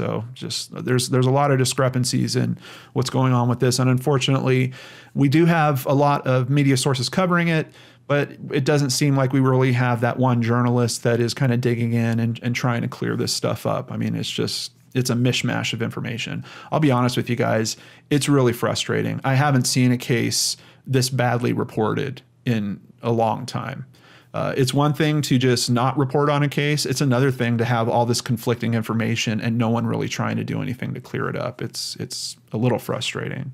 So just there's a lot of discrepancies in what's going on with this. And unfortunately, we do have a lot of media sources covering it, but it doesn't seem like we really have that one journalist that is kind of digging in and trying to clear this stuff up. I mean, it's a mishmash of information. I'll be honest with you guys, it's really frustrating. I haven't seen a case this badly reported in a long time. It's one thing to just not report on a case. It's another thing to have all this conflicting information and no one really trying to do anything to clear it up. It's a little frustrating.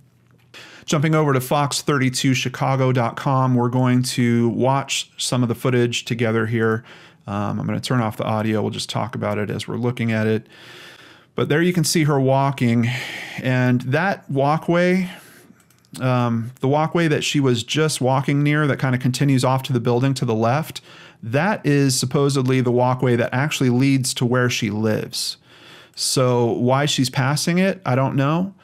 Jumping over to fox32chicago.com, we're going to watch some of the footage together here. I'm going to turn off the audio. We'll just talk about it as we're looking at it. But there you can see her walking, and that walkway, the walkway that she was just walking near that kind of continues off to the building to the left, that is supposedly the walkway that actually leads to where she lives. So why she's passing it, I don't know.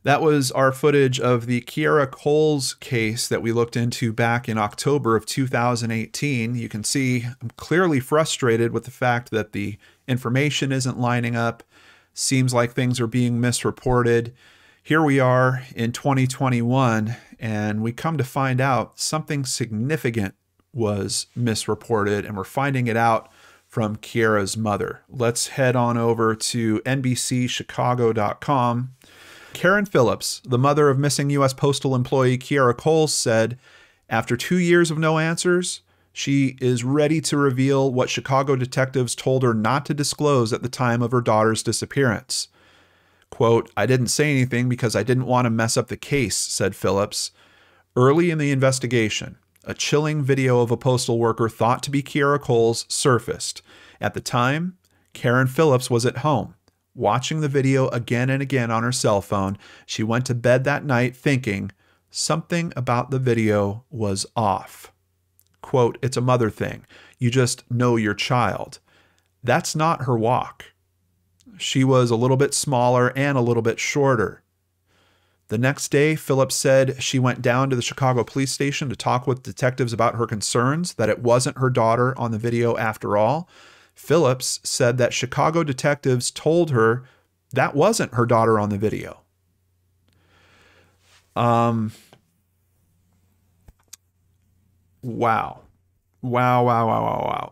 That was our footage of the Kierra Coles case that we looked into back in October of 2018. You can see I'm clearly frustrated with the fact that the information isn't lining up. Seems like things are being misreported. Here we are in 2021, and we come to find out something significant was misreported, and we're finding it out from Kierra's mother. Let's head on over to NBCChicago.com. Karen Phillips, the mother of missing U.S. Postal employee Kierra Coles, said, after 2 years of no answers, she is ready to reveal what Chicago detectives told her not to disclose at the time of her daughter's disappearance. Quote, I didn't say anything because I didn't want to mess up the case, said Phillips. Early in the investigation, a chilling video of a postal worker thought to be Kierra Coles surfaced. At the time, Karen Phillips was at home. Watching the video again and again on her cell phone, she went to bed that night thinking something about the video was off. Quote, it's a mother thing. You just know your child. That's not her walk. She was a little bit smaller and a little bit shorter. The next day, Phillips said she went down to the Chicago police station to talk with detectives about her concerns that it wasn't her daughter on the video after all. Phillips said that Chicago detectives told her that wasn't her daughter on the video. Wow.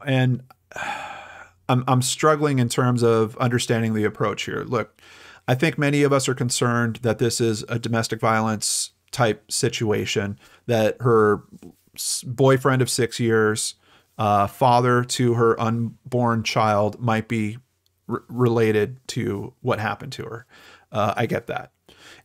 And I'm struggling in terms of understanding the approach here. Look, I think many of us are concerned that this is a domestic violence type situation, that her boyfriend of 6 years, father to her unborn child, might be related to what happened to her. I get that.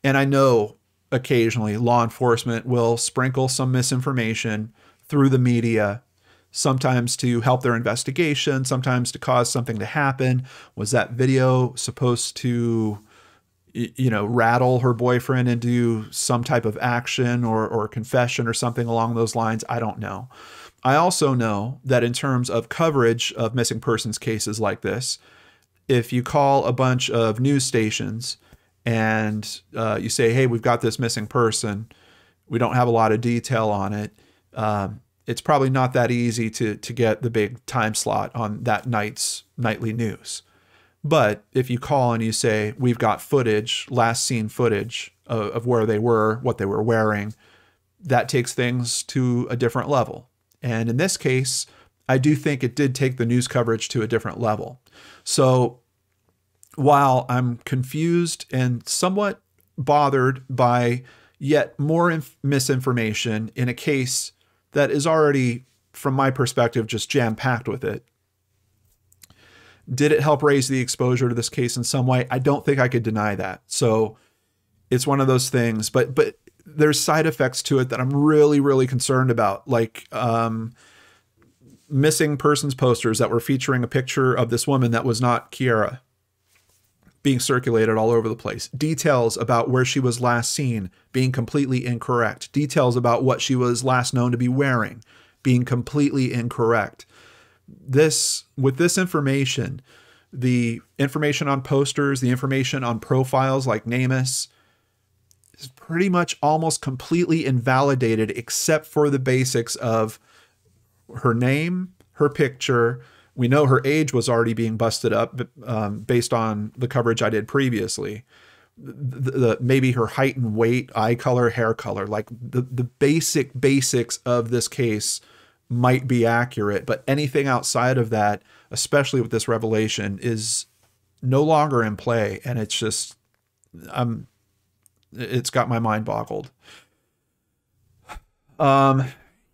And I know occasionally law enforcement will sprinkle some misinformation through the media, sometimes to help their investigation, sometimes to cause something to happen. Was that video supposed to, rattle her boyfriend into some type of action or confession or something along those lines? I don't know. I also know that in terms of coverage of missing persons cases like this, if you call a bunch of news stations and you say, hey, we've got this missing person, we don't have a lot of detail on it, it's probably not that easy to get the big time slot on that night's nightly news. But if you call and you say, we've got footage, last seen footage of where they were, what they were wearing, that takes things to a different level. And in this case, I do think it did take the news coverage to a different level. So while I'm confused and somewhat bothered by yet more misinformation in a case that is already, from my perspective, just jam-packed with it, did it help raise the exposure to this case in some way? I don't think I could deny that. So it's one of those things, but there's side effects to it that I'm really, really concerned about, like missing persons posters that were featuring a picture of this woman that was not Kierra being circulated all over the place. Details about where she was last seen being completely incorrect. Details about what she was last known to be wearing being completely incorrect. With this information, the information on posters, the information on profiles like NamUs, is pretty much almost completely invalidated except for the basics of her name, her picture, We know her age was already being busted up based on the coverage I did previously. Maybe her height and weight, eye color, hair color, like the basics of this case might be accurate, but anything outside of that, especially with this revelation, is no longer in play. And it's just, it's got my mind boggled.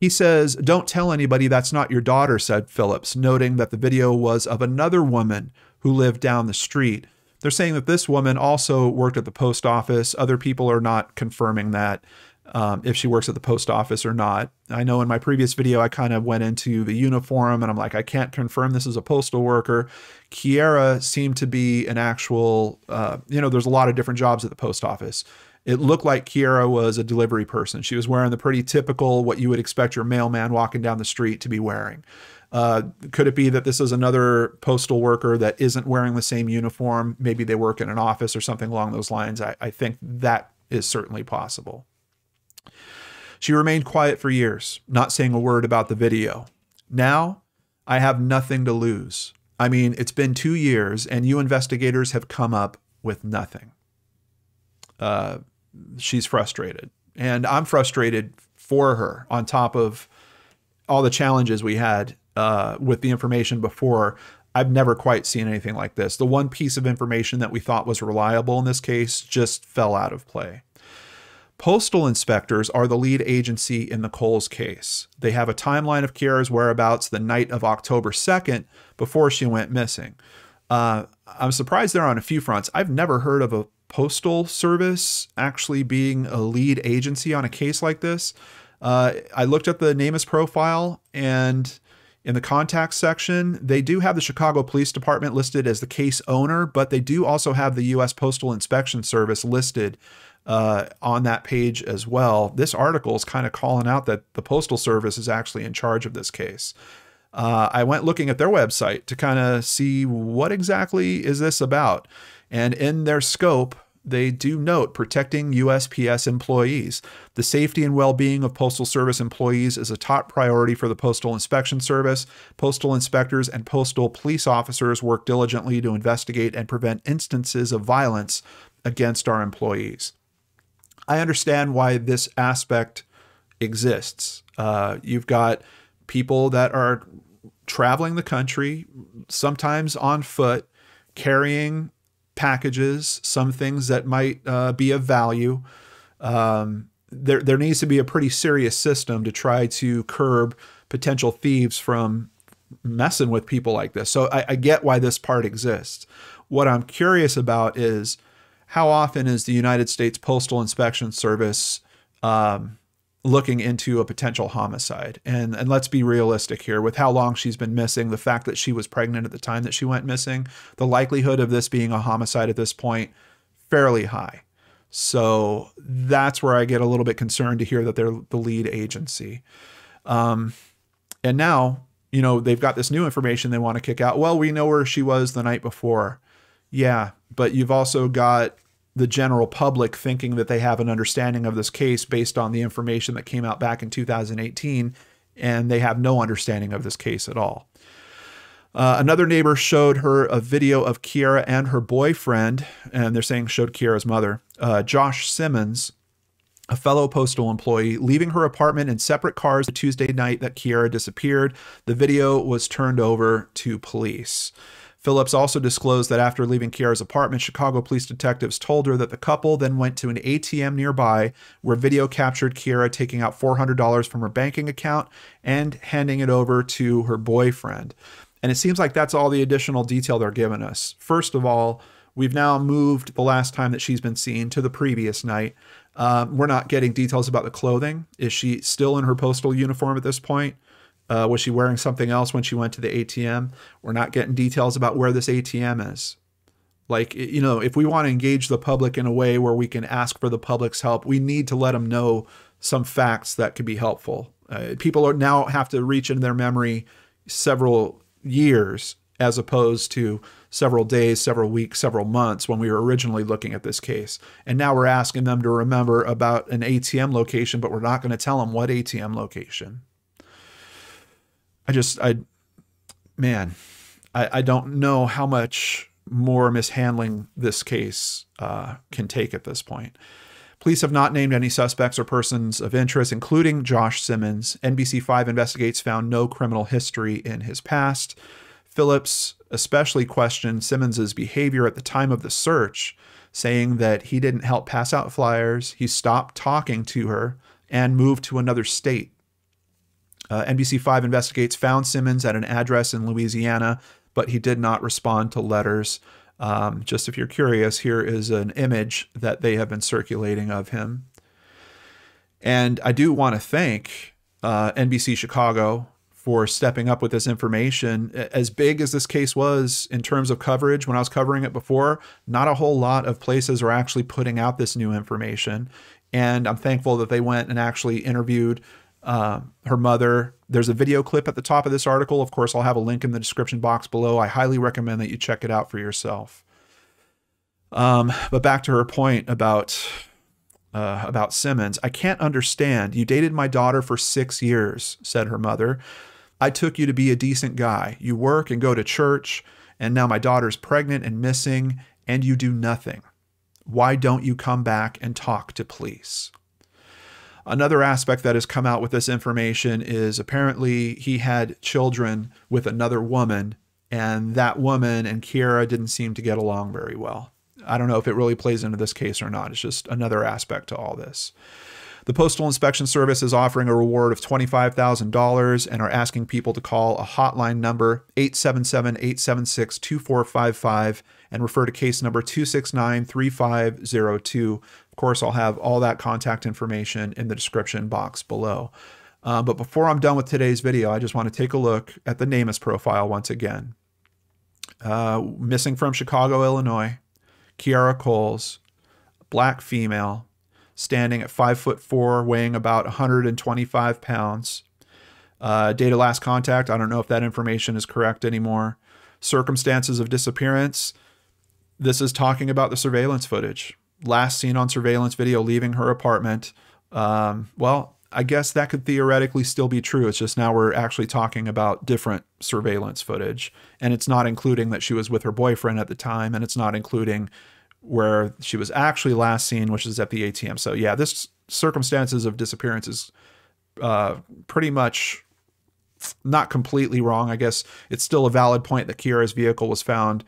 He says, "Don't tell anybody that's not your daughter," said Phillips, noting that the video was of another woman who lived down the street. They're saying that this woman also worked at the post office. Other people are not confirming that, if she works at the post office or not. I know in my previous video, I kind of went into the uniform and I'm like, I can't confirm this is a postal worker. Kiera seemed to be an actual, there's a lot of different jobs at the post office. It looked like Kiera was a delivery person. She was wearing the pretty typical, what you would expect your mailman walking down the street to be wearing. Could it be that this is another postal worker that isn't wearing the same uniform? Maybe they work in an office or something along those lines. I think that is certainly possible. She remained quiet for years, not saying a word about the video. Now, I have nothing to lose. I mean, it's been 2 years and you investigators have come up with nothing. She's frustrated, and I'm frustrated for her on top of all the challenges we had with the information before. I've never quite seen anything like this. The one piece of information that we thought was reliable in this case just fell out of play. Postal inspectors are the lead agency in the Coles case. They have a timeline of Kiera's whereabouts the night of October 2nd before she went missing. I'm surprised they're on a few fronts. I've never heard of a postal service actually being a lead agency on a case like this. I looked at the NamUs profile, and in the contact section, they do have the Chicago Police Department listed as the case owner, but they do also have the U.S. Postal Inspection Service listed on that page as well. This article is kind of calling out that the Postal Service is actually in charge of this case. I went looking at their website to kind of see what exactly is this about. And in their scope, they do note protecting USPS employees. The safety and well-being of Postal Service employees is a top priority for the Postal Inspection Service. Postal inspectors and postal police officers work diligently to investigate and prevent instances of violence against our employees. I understand why this aspect exists. You've got people that are traveling the country, sometimes on foot, carrying packages, some things that might be of value. There needs to be a pretty serious system to try to curb potential thieves from messing with people like this. So I get why this part exists. What I'm curious about is how often is the United States Postal Inspection Service looking into a potential homicide? And let's be realistic here with how long she's been missing, the fact that she was pregnant at the time that she went missing, the likelihood of this being a homicide at this point, fairly high. So that's where I get a little bit concerned to hear that they're the lead agency. And now, they've got this new information they want to kick out. Well, we know where she was the night before. Yeah, but you've also got the general public thinking that they have an understanding of this case based on the information that came out back in 2018, and they have no understanding of this case at all. Another neighbor showed her a video of Kiera and her boyfriend, and they're saying showed Kiera's mother, Josh Simmons, a fellow postal employee, leaving her apartment in separate cars the Tuesday night that Kiera disappeared. The video was turned over to police. Phillips also disclosed that after leaving Kiera's apartment, Chicago police detectives told her that the couple then went to an ATM nearby where video captured Kiera taking out $400 from her banking account and handing it over to her boyfriend. And it seems like that's all the additional detail they're giving us. First of all, we've now moved the last time that she's been seen to the previous night. We're not getting details about the clothing. Is she still in her postal uniform at this point? Was she wearing something else when she went to the ATM? We're not getting details about where this ATM is. Like, if we want to engage the public in a way where we can ask for the public's help, we need to let them know some facts that could be helpful. People now have to reach into their memory several years as opposed to several days, several weeks, several months when we were originally looking at this case. And now we're asking them to remember about an ATM location, but we're not going to tell them what ATM location. man, I don't know how much more mishandling this case can take at this point. Police have not named any suspects or persons of interest, including Josh Simmons. NBC5 Investigates found no criminal history in his past. Phillips especially questioned Simmons's behavior at the time of the search, saying that he didn't help pass out flyers, he stopped talking to her, and moved to another state. NBC5 Investigates found Simmons at an address in Louisiana, but he did not respond to letters. Just if you're curious, here is an image that they have been circulating of him. And I do want to thank NBC Chicago for stepping up with this information. As big as this case was in terms of coverage, when I was covering it before, not a whole lot of places are actually putting out this new information. And I'm thankful that they went and actually interviewed her mother. There's a video clip at the top of this article. Of course, I'll have a link in the description box below. I highly recommend that you check it out for yourself. But back to her point about Simmons. I can't understand. You dated my daughter for 6 years, said her mother. I took you to be a decent guy. You work and go to church, and now my daughter's pregnant and missing, and you do nothing. Why don't you come back and talk to police? Another aspect that has come out with this information is apparently he had children with another woman, and that woman and Kiera didn't seem to get along very well. I don't know if it really plays into this case or not. It's just another aspect to all this. The Postal Inspection Service is offering a reward of $25,000 and are asking people to call a hotline number 877-876-2455 and refer to case number 269-3502. Of course, I'll have all that contact information in the description box below. But before I'm done with today's video, I just want to take a look at the NamUs profile once again. Missing from Chicago, Illinois, Kiera Coles, black female, standing at 5'4", weighing about 125 pounds. Date of last contact, I don't know if that information is correct anymore. Circumstances of disappearance, this is talking about the surveillance footage. Last seen on surveillance video leaving her apartment. Well, I guess that could theoretically still be true. It's just now we're actually talking about different surveillance footage. And it's not including that she was with her boyfriend at the time, and it's not including where she was actually last seen, which is at the ATM. So yeah, this circumstances of disappearance is pretty much not completely wrong. I guess it's still a valid point that Kiera's vehicle was found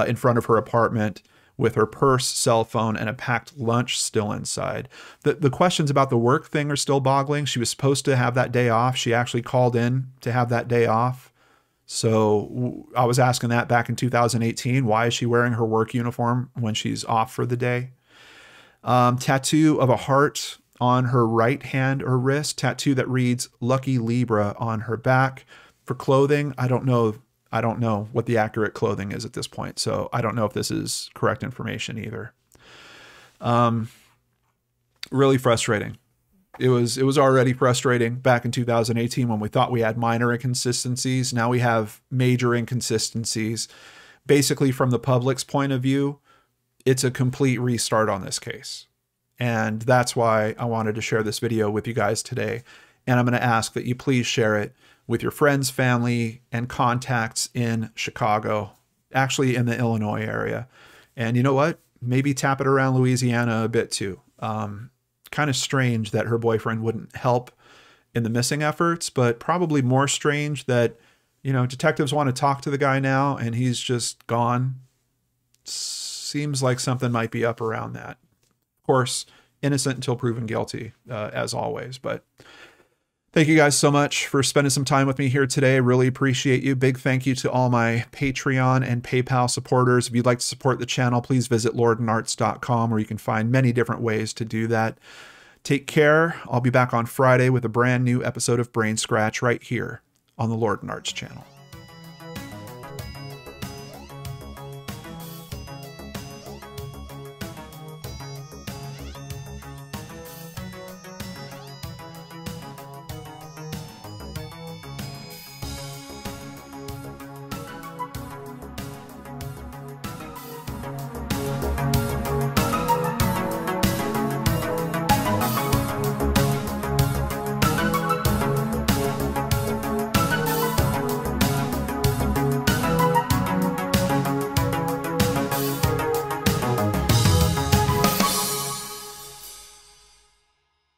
in front of her apartment with her purse, cell phone, and a packed lunch still inside. The questions about the work thing are still boggling. She was supposed to have that day off. She actually called in to have that day off. So I was asking that back in 2018. Why is she wearing her work uniform when she's off for the day? Tattoo of a heart on her right hand or wrist. Tattoo that reads Lucky Libra on her back. For clothing, I don't know what the accurate clothing is at this point. So I don't know if this is correct information either. Really frustrating. It was already frustrating back in 2018 when we thought we had minor inconsistencies. Now we have major inconsistencies. Basically, from the public's point of view, it's a complete restart on this case. And that's why I wanted to share this video with you guys today. And I'm going to ask that you please share it with your friends, family, and contacts in Chicago, actually in the Illinois area. And you know what? Maybe tap it around Louisiana a bit too. Kind of strange that her boyfriend wouldn't help in the missing efforts, but probably more strange that, you know, detectives want to talk to the guy now and he's just gone. Seems like something might be up around that. Of course, innocent until proven guilty, as always. But thank you guys so much for spending some time with me here today. I really appreciate you. Big thank you to all my Patreon and PayPal supporters. If you'd like to support the channel, please visit lordandarts.com, where you can find many different ways to do that. Take care. I'll be back on Friday with a brand new episode of Brain Scratch right here on the Lord and Arts channel.